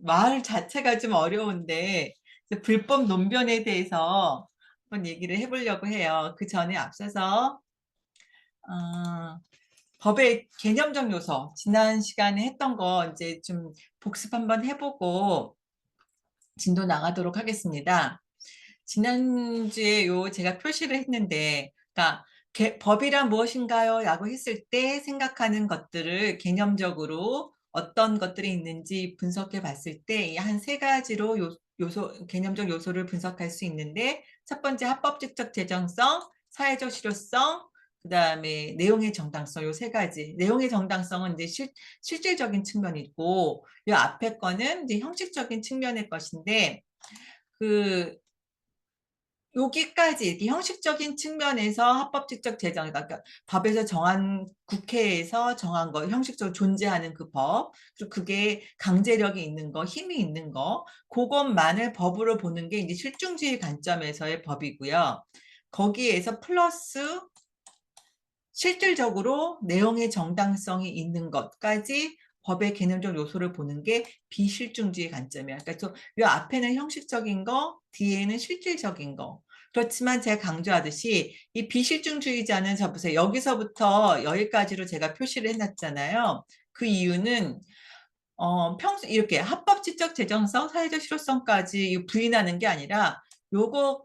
말 자체가 좀 어려운데 이제 불법 논변에 대해서 한번 얘기를 해보려고 해요. 그 전에 앞서서 어, 법의 개념적 요소 지난 시간에 했던 거 이제 좀 복습 한번 해보고 진도 나가도록 하겠습니다. 지난주에 요 제가 표시를 했는데, 그러니까 법이란 무엇인가요? 라고 했을 때 생각하는 것들을 개념적으로 어떤 것들이 있는지 분석해 봤을 때 한 세 가지로 요소, 개념적 요소를 분석할 수 있는데, 첫 번째 합법적적 재정성, 사회적 실효성, 그 다음에 내용의 정당성, 요 세 가지. 내용의 정당성은 이제 실질적인 측면이고, 요 앞에 거는 이제 형식적인 측면의 것인데, 그 여기까지 이렇게 형식적인 측면에서 합법적 재정, 그러니까 법에서 정한 국회에서 정한 거, 형식적으로 존재하는 그 법, 그리고 그게 강제력이 있는 거, 힘이 있는 거, 그것만을 법으로 보는 게 이제 실중주의 관점에서의 법이고요. 거기에서 플러스 실질적으로 내용의 정당성이 있는 것까지 법의 개념적 요소를 보는 게 비실중주의 관점이야. 그러니까 이 앞에는 형식적인 거, 뒤에는 실질적인 거. 그렇지만 제가 강조하듯이 이 비실중주의자는 저 보세요. 여기서부터 여기까지로 제가 표시를 해놨잖아요. 그 이유는 평소 이렇게 합법지적 재정성, 사회적 실효성까지 부인하는 게 아니라 요거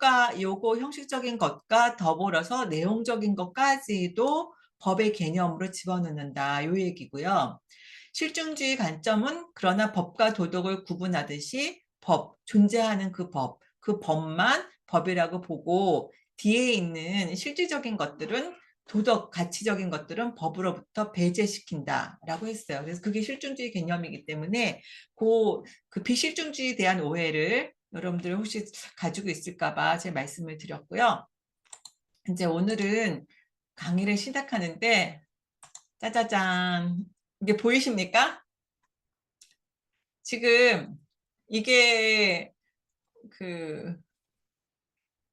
형식적인 것과 더불어서 내용적인 것까지도 법의 개념으로 집어넣는다. 요 얘기고요. 실증주의 관점은 그러나 법과 도덕을 구분하듯이 존재하는 그 법만 법이라고 보고 뒤에 있는 실질적인 것들은 도덕, 가치적인 것들은 법으로부터 배제시킨다라고 했어요. 그래서 그게 실존주의 개념이기 때문에 그 비실존주의에 대한 오해를 여러분들 혹시 가지고 있을까 봐 제가 말씀을 드렸고요. 이제 오늘은 강의를 시작하는데 짜자잔 이게 보이십니까? 지금 이게 그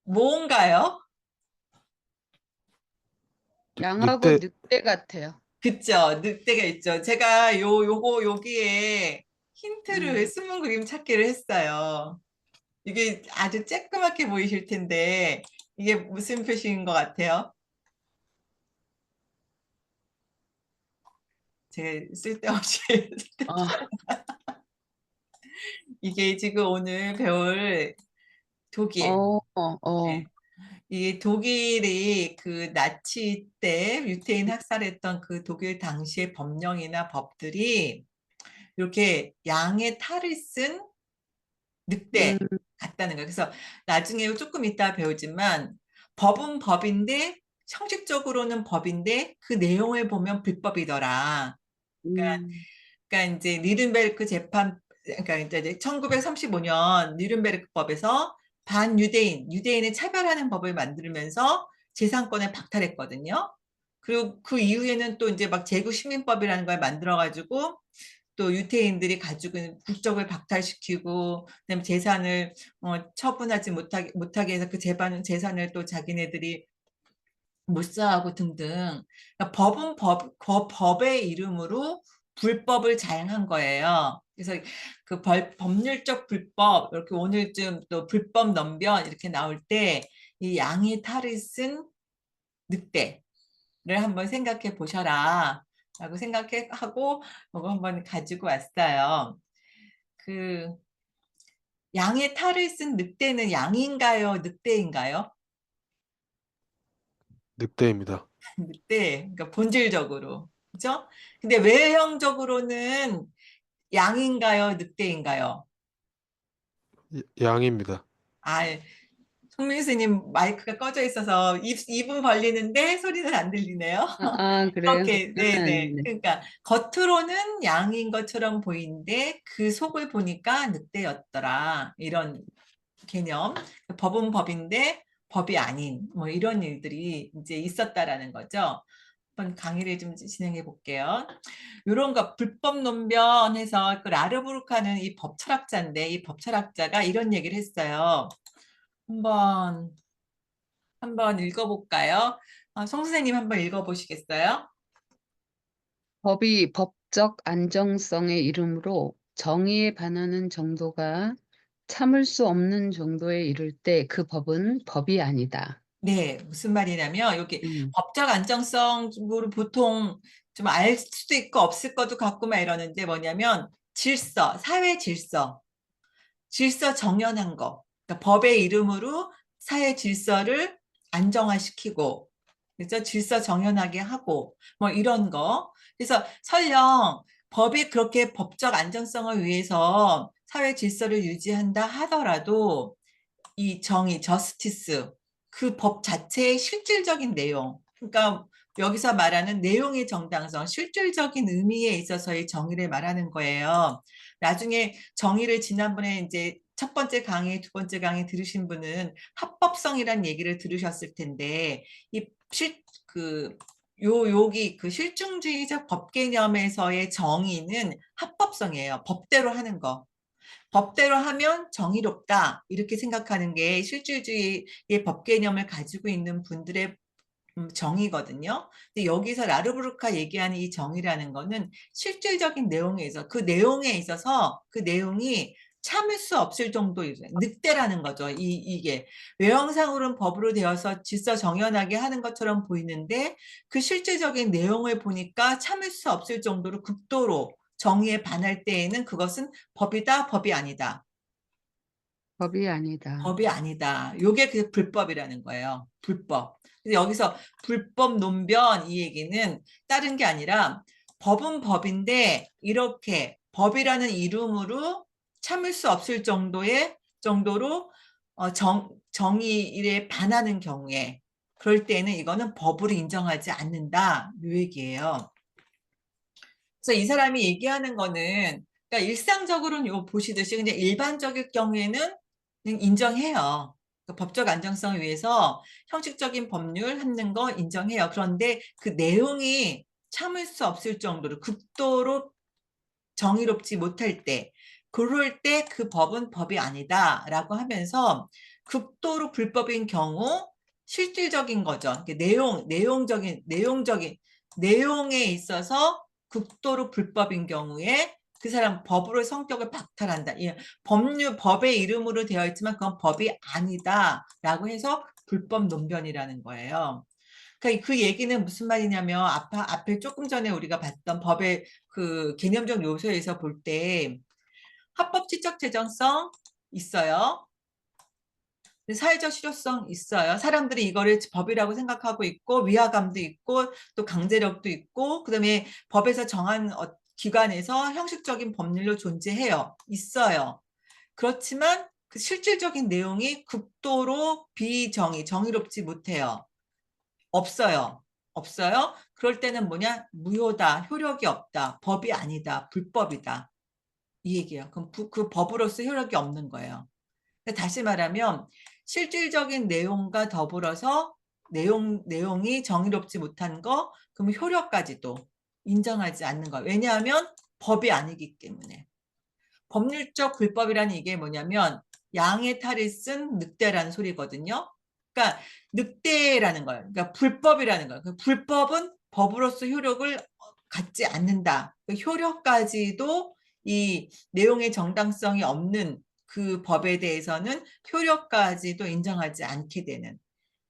뭔가요? 양하고 늑대. 늑대 같아요. 그쵸? 늑대가 있죠. 제가 여기에 힌트를 음, 숨은 그림 찾기를 했어요. 이게 아주 쬐끄맣게 보이실 텐데 이게 무슨 표시인 것 같아요? 제가 쓸데없이 어, 이게 지금 오늘 배울 독일. 네. 이 독일이 그 나치 때 유태인 학살했던 그 독일 당시의 법령이나 법들이 이렇게 양의 탈을 쓴 늑대 음, 같다는 거예요. 그래서 나중에 조금 이따 배우지만 법은 법인데 형식적으로는 법인데 그 내용을 보면 불법이더라. 그러니까, 음, 그러니까 이제 니른베르크 재판, 그러니까 이제 1935년 니른베르크법에서 유대인을 차별하는 법을 만들면서 재산권을 박탈했거든요. 그리고 그 이후에는 또 이제 막 제국시민법이라는 걸 만들어가지고 또 유태인들이 가지고 있는 국적을 박탈시키고 그다음에 재산을 처분하지 못하게 해서 그 재산을 또 자기네들이 몰사하고 등등. 그러니까 법은 법의 이름으로 불법을 자행한 거예요. 그래서 그 법률적 불법, 이렇게 오늘쯤 또 불법 넘변 이렇게 나올 때 이 양의 탈을 쓴 늑대를 한번 생각해 보셔라. 라고 생각하고 이거 한번 가지고 왔어요. 그 양의 탈을 쓴 늑대는 양인가요? 늑대인가요? 늑대입니다. 늑대. 그러니까 본질적으로. 그죠? 근데 외형적으로는 양인가요? 늑대인가요? 양입니다. 아, 송민 스님 마이크가 꺼져 있어서 입은 벌리는데 소리는 안 들리네요. 그래요? 그렇게, 네네. 네. 그러니까 겉으로는 양인 것처럼 보이는데 그 속을 보니까 늑대였더라. 이런 개념. 법은 법인데 법이 아닌 뭐 이런 일들이 이제 있었다라는 거죠. 한번 강의를 좀 진행해 볼게요. 이런 거 불법 논변해서 그 라르부르크하는 이 법 철학자인데 이 법 철학자가 이런 얘기를 했어요. 한번 읽어볼까요? 송 선생님 한번 읽어보시겠어요? 법이 법적 안정성의 이름으로 정의에 반하는 정도가 참을 수 없는 정도에 이를 때 그 법은 법이 아니다. 네, 무슨 말이냐면 여기 음. 법적 안정성으로 보통 좀 알 수도 있고 없을 것도 같고 막 이러는데 뭐냐면 질서, 사회 질서, 질서 정연한 거. 그러니까 법의 이름으로 사회 질서를 안정화시키고, 그래서 질서 정연하게 하고, 뭐 이런 거. 그래서 설령 법이 그렇게 법적 안정성을 위해서 사회 질서를 유지한다 하더라도 이 정의, 저스티스, 그 법 자체의 실질적인 내용, 그러니까 여기서 말하는 내용의 정당성, 실질적인 의미에 있어서의 정의를 말하는 거예요. 나중에 정의를 지난번에 이제 첫 번째 강의, 두 번째 강의 들으신 분은 합법성이란 얘기를 들으셨을 텐데, 이 여기 그 실증주의적 법 개념에서의 정의는 합법성이에요. 법대로 하는 거. 법대로 하면 정의롭다. 이렇게 생각하는 게 실질주의의 법 개념을 가지고 있는 분들의 정의거든요. 근데 여기서 라르브르카 얘기하는 이 정의라는 거는 실질적인 내용에 있어서 그 내용에 있어서 그 내용이 참을 수 없을 정도 늑대라는 거죠. 이게 외형상으로는 법으로 되어서 질서 정연하게 하는 것처럼 보이는데 그 실질적인 내용을 보니까 참을 수 없을 정도로 극도로 정의에 반할 때에는 그것은 법이다, 법이 아니다. 법이 아니다. 법이 아니다. 요게 그 불법이라는 거예요. 불법. 근데 여기서 불법 논변 이 얘기는 다른 게 아니라 법은 법인데 이렇게 법이라는 이름으로 참을 수 없을 정도로 정의에 반하는 경우에 그럴 때는 이거는 법으로 인정하지 않는다. 요 얘기예요. 그래서 이 사람이 얘기하는 거는 그러니까 일상적으로는 요 보시듯이 그냥 일반적일 경우에는 그냥 인정해요. 그러니까 법적 안정성을 위해서 형식적인 법률 하는 거 인정해요. 그런데 그 내용이 참을 수 없을 정도로 극도로 정의롭지 못할 때, 그럴 때 그 법은 법이 아니다라고 하면서 극도로 불법인 경우 실질적인 거죠. 내용적인 내용에 있어서 극도로 불법인 경우에 그 사람 법으로 성격을 박탈한다. 법의 이름으로 되어 있지만 그건 법이 아니다라고 해서 불법 논변이라는 거예요. 그러니까 그 얘기는 무슨 말이냐면 앞에 조금 전에 우리가 봤던 법의 그 개념적 요소에서 볼 때 합법 지적 재정성 있어요. 사회적 실효성 있어요. 사람들이 이거를 법이라고 생각하고 있고 위화감도 있고 또 강제력도 있고 그다음에 법에서 정한 기관에서 형식적인 법률로 존재해요. 있어요. 그렇지만 그 실질적인 내용이 극도로 정의롭지 못해요. 없어요. 없어요. 그럴 때는 뭐냐? 무효다. 효력이 없다. 법이 아니다. 불법이다. 이 얘기예요. 그럼 그 법으로서 효력이 없는 거예요. 다시 말하면 실질적인 내용과 더불어서 내용이 정의롭지 못한 거, 그럼 효력까지도 인정하지 않는 거예요. 왜냐하면 법이 아니기 때문에. 법률적 불법이라는 이게 뭐냐면 양의 탈을 쓴 늑대라는 소리거든요. 그러니까 늑대라는 거예요. 그러니까 불법이라는 거예요. 그 불법은 법으로서 효력을 갖지 않는다. 그 효력까지도 이 내용의 정당성이 없는 그 법에 대해서는 효력까지도 인정하지 않게 되는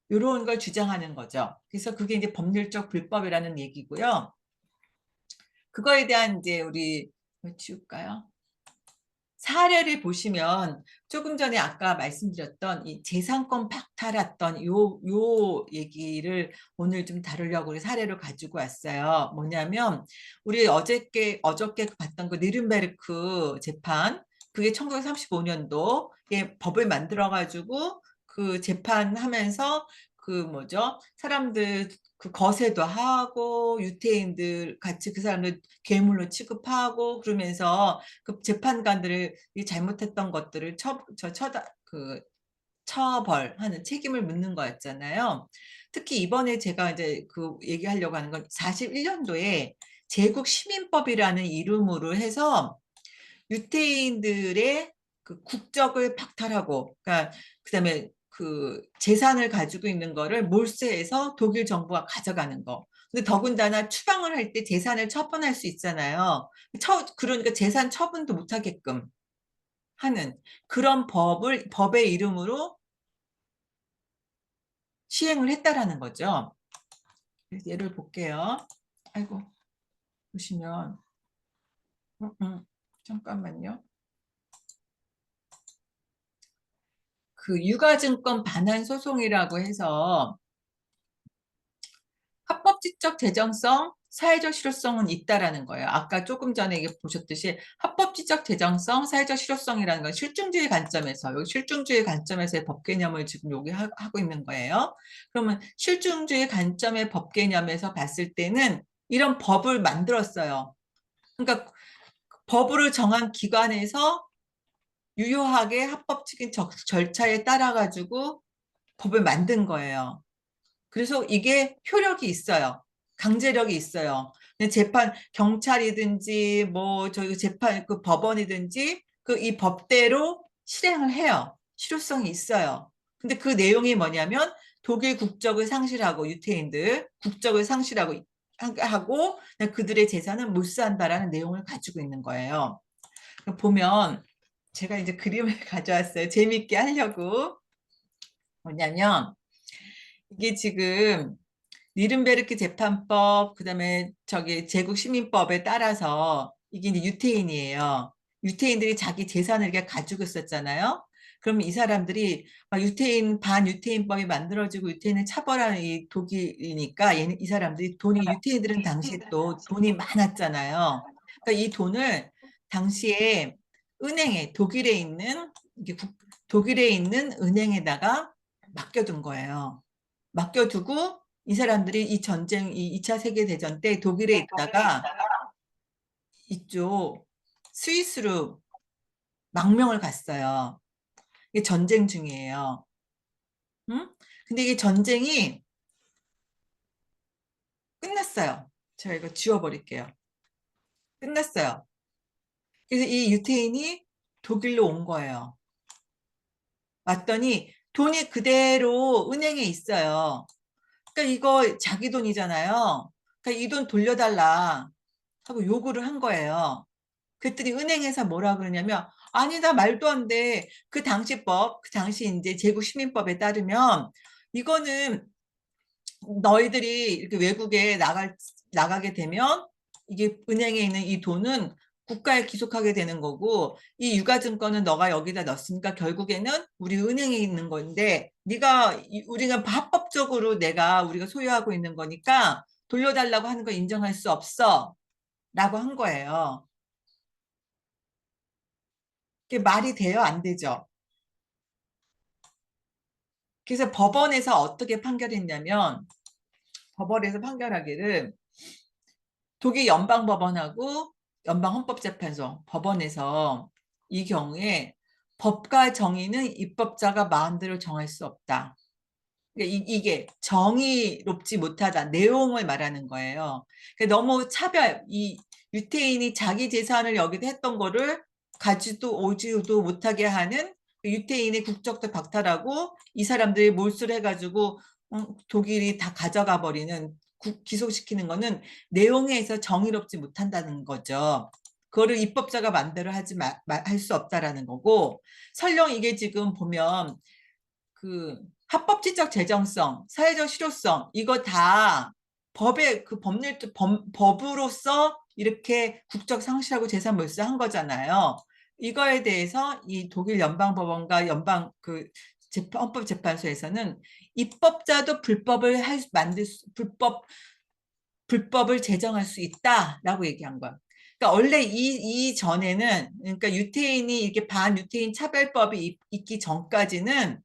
이런 걸 주장하는 거죠. 그래서 그게 이제 법률적 불법이라는 얘기고요. 그거에 대한 이제 우리 지울까요? 사례를 보시면 조금 전에 아까 말씀드렸던 이 재산권 박탈했던 요 얘기를 오늘 좀 다루려고 우리 사례를 가지고 왔어요. 뭐냐면 우리 어저께 봤던 그 니른베르크 재판 그게 1935년도에 법을 만들어 가지고 그 재판하면서 그 뭐죠? 사람들 그 거세도 하고 유태인들 같이 그 사람들 괴물로 취급하고 그러면서 그 재판관들을 잘못했던 것들을 처벌하는 책임을 묻는 거였잖아요. 특히 이번에 제가 이제 그 얘기하려고 하는 건 41년도에 제국 시민법이라는 이름으로 해서 유태인들의 그 국적을 박탈하고, 그러니까 그다음에 그 재산을 가지고 있는 거를 몰수해서 독일 정부가 가져가는 거. 근데 더군다나 추방을 할 때 재산을 처분할 수 있잖아요. 그러니까 재산 처분도 못하게끔 하는 그런 법의 이름으로 시행을 했다라는 거죠. 예를 볼게요. 아이고, 보시면, 음, 음, 잠깐만요. 그 유가증권 반환 소송이라고 해서 합법지적 재정성, 사회적 실효성은 있다라는 거예요. 아까 조금 전에 이게 보셨듯이 합법지적 재정성, 사회적 실효성이라는 건 실증주의 관점에서, 여기 실증주의 관점에서의 법 개념을 지금 여기 하고 있는 거예요. 그러면 실증주의 관점의 법 개념에서 봤을 때는 이런 법을 만들었어요. 그러니까 법을 정한 기관에서 유효하게 합법적인 절차에 따라 가지고 법을 만든 거예요. 그래서 이게 효력이 있어요. 강제력이 있어요. 재판 경찰이든지 뭐 저희 재판 그 법원이든지 그 이 법대로 실행을 해요. 실효성이 있어요. 근데 그 내용이 뭐냐면 독일 국적을 상실하고 유태인들 국적을 상실하고 하고 그들의 재산은 몰수한다라는 내용을 가지고 있는 거예요. 보면 제가 이제 그림을 가져왔어요. 재밌게 하려고. 뭐냐면 이게 지금 니른베르크 재판법, 그다음에 저기 제국 시민법에 따라서 이게 이제 유태인이에요. 유태인들이 자기 재산을 이렇게 가지고 있었잖아요. 그럼 이 사람들이 막 유태인 반유태인법이 만들어지고 유태인을 차별하는 이 독일이니까 이 사람들이 돈이 유태인들은 당시에 또 돈이 많았잖아요. 그러니까 이 돈을 당시에 은행에 독일에 있는 은행에다가 맡겨둔 거예요. 맡겨두고 이 사람들이 이 전쟁, 이 2차 세계대전 때 독일에 있다가 이쪽 스위스로 망명을 갔어요. 이게 전쟁 중이에요. 응? 근데 이게 전쟁이 끝났어요. 제가 이거 지워버릴게요. 끝났어요. 그래서 이 유태인이 독일로 온 거예요. 왔더니 돈이 그대로 은행에 있어요. 그러니까 이거 자기 돈이잖아요. 그러니까 이 돈 돌려달라 하고 요구를 한 거예요. 그랬더니 은행에서 뭐라 그러냐면 아니 나 말도 안 돼. 그 당시 이제 제국시민법에 따르면 이거는 너희들이 이렇게 외국에 나가게 되면 이게 은행에 있는 이 돈은 국가에 귀속하게 되는 거고 이 유가증권은 너가 여기다 넣었으니까 결국에는 우리 은행에 있는 건데 우리가 합법적으로 우리가 소유하고 있는 거니까 돌려달라고 하는 거 인정할 수 없어 라고 한 거예요. 그게 말이 돼요? 안 되죠? 그래서 법원에서 어떻게 판결했냐면 법원에서 판결하기를 독일 연방법원하고 연방헌법재판소 법원에서 이 경우에 법과 정의는 입법자가 마음대로 정할 수 없다. 그러니까 이게 정의롭지 못하다 내용을 말하는 거예요. 그러니까 너무 이 유태인이 자기 재산을 여기다 했던 거를 가지도 오지도 못하게 하는 유태인의 국적도 박탈하고 이 사람들이 몰수를 해가지고 독일이 다 가져가 버리는 기소시키는 거는 내용에 서 정의롭지 못한다는 거죠. 그거를 입법자가 마음대로 할 수 없다라는 거고 설령 이게 지금 보면 그 합법지적 재정성, 사회적 실효성 이거 다 법의 그 법으로서 이렇게 국적 상실하고 재산 몰수한 거잖아요. 이거에 대해서 이 독일 연방법원과 연방 그 헌법재판소에서는 입법자도 불법을 제정할 수 있다라고 얘기한 거야. 그러니까 원래 이 전에는 그러니까 유태인이 이렇게 반유태인 차별법이 있기 전까지는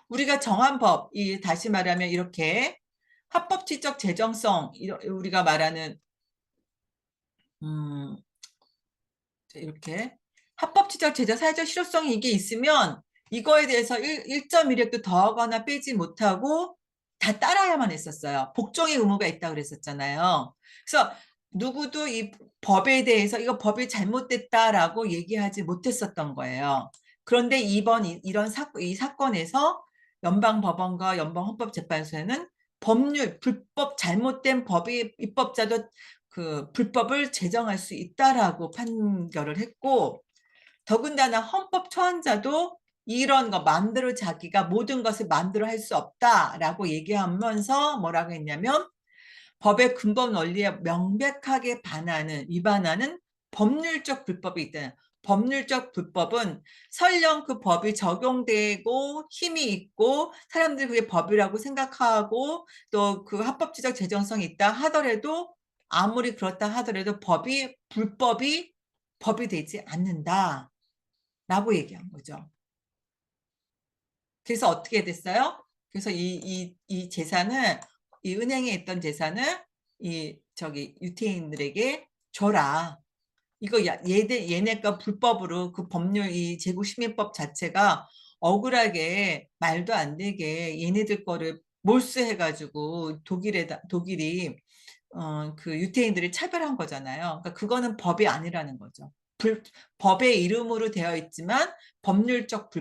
우리가 정한 법, 다시 말하면 이렇게 합법지적 재정성, 우리가 말하는 음, 이렇게 합법지적 제자 사회적 실효성이 이게 있으면 이거에 대해서 1.1획도 더하거나 빼지 못하고 다 따라야만 했었어요. 복종의 의무가 있다고 그랬었잖아요. 그래서 누구도 이 법에 대해서 이거 법이 잘못됐다라고 얘기하지 못했었던 거예요. 그런데 이번 이 사건에서 연방법원과 연방헌법재판소에는 법률, 불법 잘못된 법이 입법자도 그 불법을 제정할 수 있다라고 판결을 했고, 더군다나 헌법 초안자도 이런 거 마음대로 자기가 모든 것을 마음대로 할 수 없다라고 얘기하면서 뭐라고 했냐면, 법의 근본 원리에 명백하게 위반하는 법률적 불법이 있다. 법률적 불법은 설령 그 법이 적용되고 힘이 있고 사람들이 그게 법이라고 생각하고 또 그 합법지적 제정성이 있다 하더라도, 아무리 그렇다 하더라도 불법이 법이 되지 않는다라고 얘기한 거죠. 그래서 어떻게 됐어요? 그래서 이 재산을, 이 은행에 있던 재산을 유태인들에게 줘라. 이거 얘네가 불법으로 그 법률, 이 제국시민법 자체가 억울하게 말도 안 되게 얘네들 거를 몰수해가지고 독일이 그 유태인들을 차별한 거잖아요. 그러니까 그거는 법이 아니라는 거죠. 법의 이름으로 되어 있지만 법률적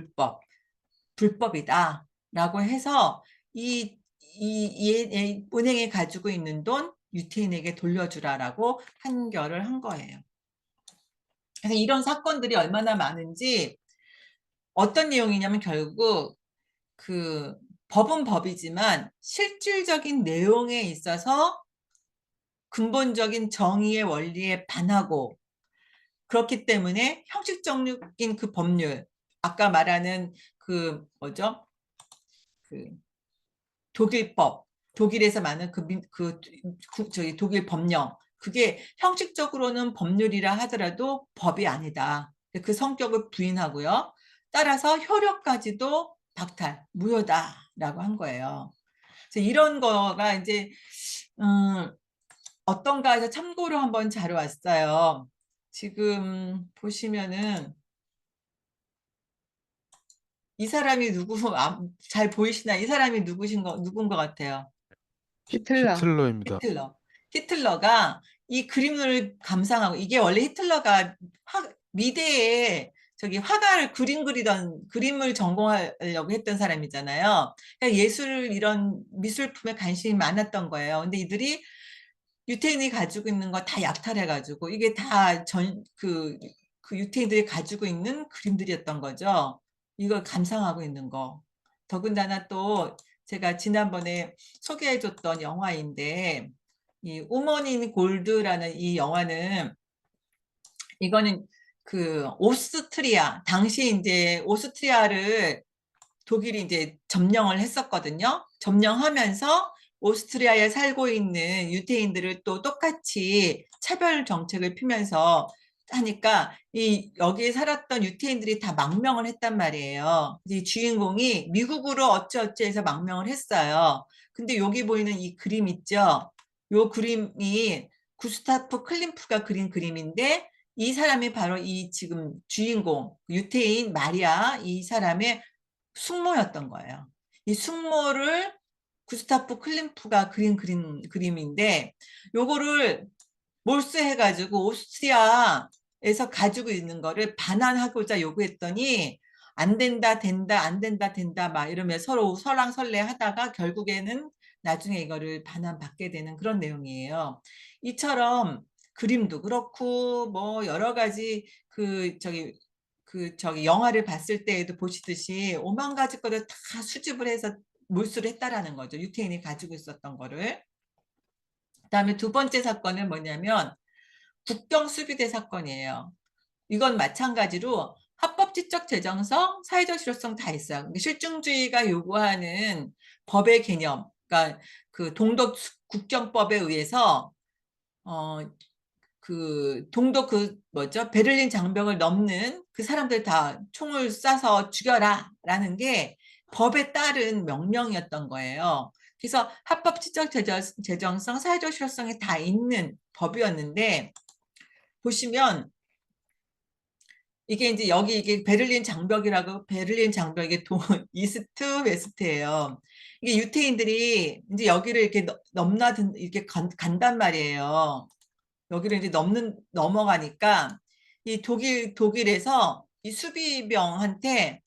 불법이다라고 해서 은행에 가지고 있는 돈 유태인에게 돌려주라라고 판결을 한 거예요. 그래서 이런 사건들이 얼마나 많은지, 어떤 내용이냐면 결국 그 법은 법이지만 실질적인 내용에 있어서 근본적인 정의의 원리에 반하고, 그렇기 때문에 형식적인 그 법률, 아까 말하는 그 뭐죠? 그 독일법, 독일에서 많은 저기 독일 법령, 그게 형식적으로는 법률이라 하더라도 법이 아니다. 그 성격을 부인하고요. 따라서 효력까지도 무효다라고 한 거예요. 그래서 이런 거가 이제 어떤가 해서 참고로 한번 자료 왔어요. 지금 보시면은 이 사람이 잘 보이시나? 이 사람이 누군 것 같아요? 히틀러. 히틀러입니다. 히틀러가 이 그림을 감상하고, 이게 원래 히틀러가 미대에 저기 화가를 그림을 전공하려고 했던 사람이잖아요. 그러니까 이런 미술품에 관심이 많았던 거예요. 근데 이들이 유태인이 가지고 있는 거 다 약탈해가지고, 이게 다 그 유태인들이 가지고 있는 그림들이었던 거죠. 이걸 감상하고 있는 거. 더군다나 또 제가 지난번에 소개해줬던 영화인데, 이 우먼 인 골드라는 이 영화는, 이거는 그 당시 이제 오스트리아를 독일이 이제 점령을 했었거든요. 점령하면서 오스트리아에 살고 있는 유태인들을 또 똑같이 차별 정책을 피면서 하니까 여기에 살았던 유태인들이 다 망명을 했단 말이에요. 이 주인공이 미국으로 어찌어찌 해서 망명을 했어요. 근데 여기 보이는 이 그림 있죠? 요 그림이 구스타프 클림프가 그린 그림인데, 이 사람이 바로 이 지금 주인공 유태인 마리아, 이 사람의 숙모였던 거예요. 이 숙모를 구스타프 클림프가 그린 그림인데, 요거를 몰수해가지고 오스트리아에서 가지고 있는 거를 반환하고자 요구했더니, 안 된다, 된다, 안 된다, 된다, 막 이러면 서로 설랑설레 하다가 결국에는 나중에 이거를 반환받게 되는 그런 내용이에요. 이처럼 그림도 그렇고, 뭐 여러 가지 영화를 봤을 때에도 보시듯이 오만 가지 거를 다 수집을 해서 몰수를 했다라는 거죠. 유태인이 가지고 있었던 거를. 그다음에 두 번째 사건은 뭐냐면 국경 수비대 사건이에요. 이건 마찬가지로 합법지적 제정성, 사회적 실효성 다 있어요. 실증주의가 요구하는 법의 개념, 그러니까 그 동독 국경법에 의해서 동독 베를린 장벽을 넘는 그 사람들 다 총을 쏴서 죽여라라는 게 법에 따른 명령이었던 거예요. 그래서 합법지적 제정성, 사회적 실효성이 다 있는 법이었는데, 보시면 이게 이제 이게 베를린 장벽의 이스트 웨스트예요. 이게 유태인들이 이제 여기를 이렇게 이렇게 간단 말이에요. 여기를 이제 넘어가니까 이 독일에서 이 수비병한테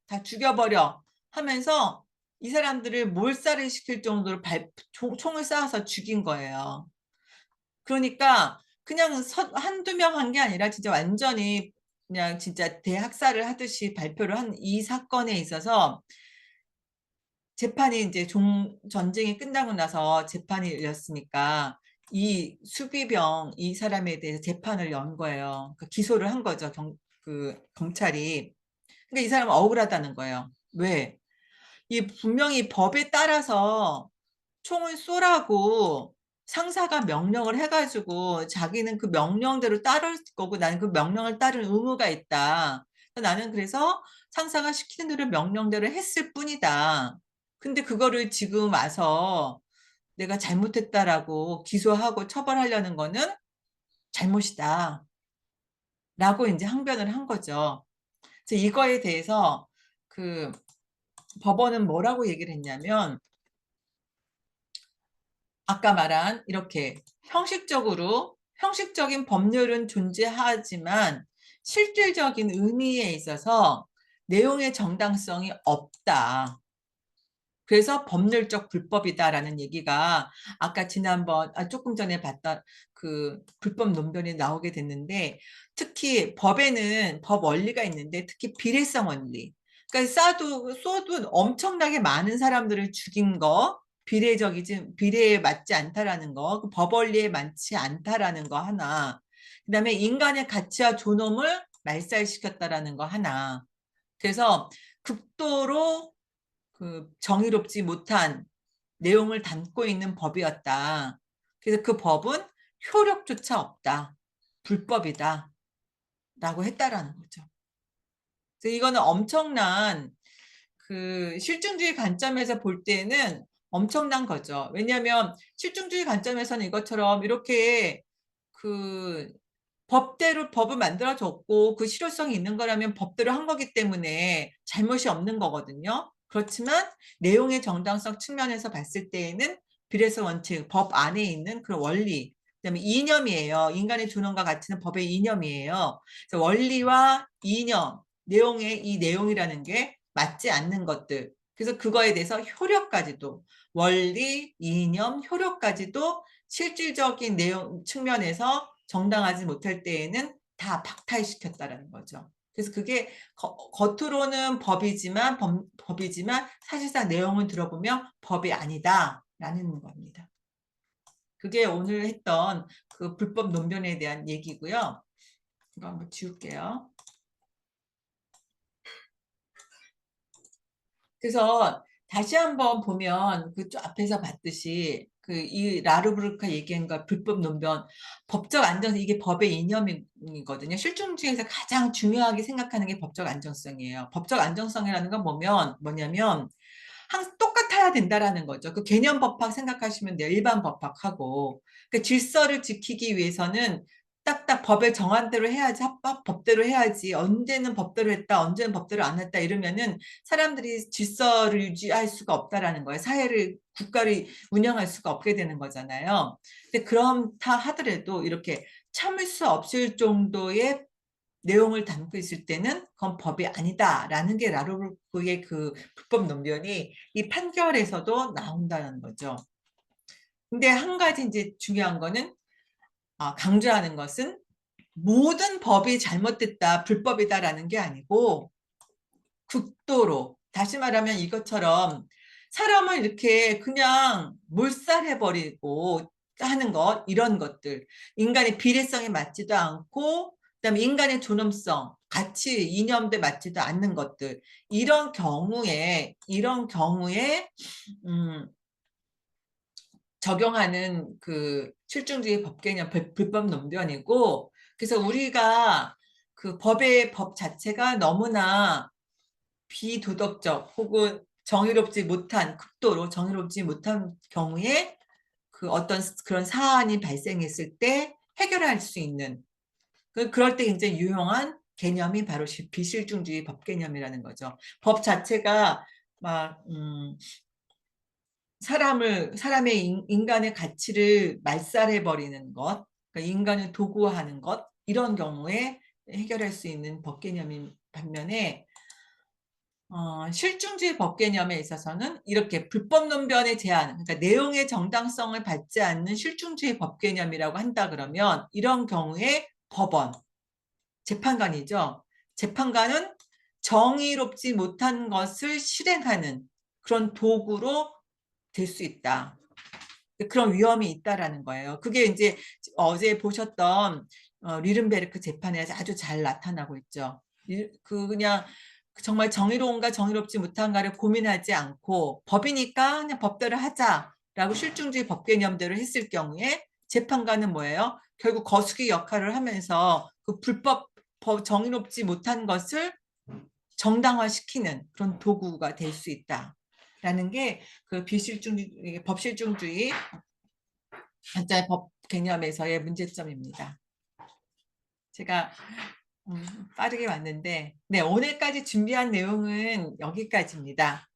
다 죽여버려 하면서 이 사람들을 몰살을 시킬 정도로 총을 쏴서 죽인 거예요. 그러니까 그냥 한두 명 한 게 아니라 진짜 완전히 그냥 진짜 대학살을 하듯이 발표를 한 이 사건에 있어서 재판이 이제 전쟁이 끝나고 나서 재판이 열렸으니까 이 수비병 이 사람에 대해서 재판을 연 거예요. 그러니까 기소를 한 거죠. 검찰이. 그러니까 이 사람은 억울하다는 거예요. 왜? 이 분명히 법에 따라서 총을 쏘라고 상사가 명령을 해가지고 자기는 그 명령대로 따를 거고 나는 그 명령을 따를 의무가 있다. 나는 그래서 상사가 시키는 대로 명령대로 했을 뿐이다. 근데 그거를 지금 와서 내가 잘못했다라고 기소하고 처벌하려는 거는 잘못이다. 라고 이제 항변을 한 거죠. 그래서 이거에 대해서 그 법원은 뭐라고 얘기를 했냐면 아까 말한 이렇게 형식적인 법률은 존재하지만 실질적인 의미에 있어서 내용의 정당성이 없다. 그래서 법률적 불법이다라는 얘기가 아까 지난번 조금 전에 봤던 그 불법 논변이 나오게 됐는데 특히 법에는 법 원리가 있는데 특히 비례성 원리. 그러니까 쏘도 엄청나게 많은 사람들을 죽인 거 비례에 맞지 않다라는 거, 그법 원리에 맞지 않다라는 거 하나. 그다음에 인간의 가치와 존엄을 말살시켰다라는 거 하나. 그래서 극도로 그 정의롭지 못한 내용을 담고 있는 법이었다. 그래서 그 법은 효력조차 없다. 불법이다. 라고 했다라는 거죠. 그래서 이거는 엄청난 그 실증주의 관점에서 볼 때는 엄청난 거죠. 왜냐하면 실증주의 관점에서는 이것처럼 이렇게 그 법대로 법을 만들어줬고 그 실효성이 있는 거라면 법대로 한 거기 때문에 잘못이 없는 거거든요. 그렇지만 내용의 정당성 측면에서 봤을 때에는 비례성 원칙, 법 안에 있는 그런 원리, 그다음에 이념이에요. 인간의 존엄과 가치는 법의 이념이에요. 그래서 원리와 이념, 이 내용이라는 게 맞지 않는 것들. 그래서 그거에 대해서 효력까지도 원리, 이념, 효력까지도 실질적인 내용 측면에서 정당하지 못할 때에는 다 박탈시켰다라는 거죠. 그래서 그게 겉으로는 법이지만 사실상 내용을 들어보면 법이 아니다라는 겁니다. 그게 오늘 했던 그 불법 논변에 대한 얘기고요. 이거 한번 지울게요. 그래서 다시 한번 보면 그 앞에서 봤듯이 그 이 라르브르크가 얘기한 거 불법 논변 법적 안정성 이게 법의 이념이거든요. 실증주의에서 가장 중요하게 생각하는 게 법적 안정성이에요. 법적 안정성이라는 건 뭐냐면 항상 똑같아야 된다라는 거죠. 그 개념 법학 생각하시면 돼요. 일반 법학하고 그 질서를 지키기 위해서는 딱딱 법에 정한 대로 해야지 법대로 해야지 언제는 법대로 했다 언제는 법대로 안 했다 이러면은 사람들이 질서를 유지할 수가 없다라는 거예요. 국가를 운영할 수가 없게 되는 거잖아요. 근데 그렇다 하더라도 이렇게 참을 수 없을 정도의 내용을 담고 있을 때는 그건 법이 아니다라는 게 라로르크의 그 불법 논변이 이 판결에서도 나온다는 거죠. 근데 한 가지 이제 중요한 거는 강조하는 것은 모든 법이 잘못됐다, 불법이다라는 게 아니고 극도로 다시 말하면 이것처럼 사람을 이렇게 그냥 몰살해버리고 하는 것 이런 것들 인간의 비례성에 맞지도 않고 그다음에 인간의 존엄성 가치 이념에 맞지도 않는 것들 이런 경우에 음, 적용하는 그 실증주의 법 개념 불법 논변이고 그래서 우리가 그 법 자체가 너무나 비도덕적 혹은 극도로 정의롭지 못한 경우에 그 어떤 그런 사안이 발생했을 때 해결할 수 있는 그럴 때 굉장히 유용한 개념이 바로 비실중주의 법 개념이라는 거죠. 법 자체가 막 사람의 인간의 가치를 말살해 버리는 것, 그러니까 인간을 도구화하는 것 이런 경우에 해결할 수 있는 법 개념인 반면에 실중주의 법 개념에 있어서는 이렇게 불법 논변의 제한, 그러니까 내용의 정당성을 받지 않는 실중주의 법 개념이라고 한다 그러면 이런 경우에 법원, 재판관이죠. 재판관은 정의롭지 못한 것을 실행하는 그런 도구로 될 수 있다. 그런 위험이 있다라는 거예요. 그게 이제 어제 보셨던 리른베르크 재판에서 아주 잘 나타나고 있죠. 그냥 정말 정의로운가 정의롭지 못한가를 고민하지 않고 법이니까 그냥 법대로 하자라고 실중주의 법 개념대로 했을 경우에 재판관은 뭐예요? 결국 거수기 역할을 하면서 그 불법 정의롭지 못한 것을 정당화시키는 그런 도구가 될 수 있다라는 게 그 비실중주의, 법실중주의 한자의 법 개념에서의 문제점입니다. 제가 빠르게 왔는데, 네, 오늘까지 준비한 내용은 여기까지입니다.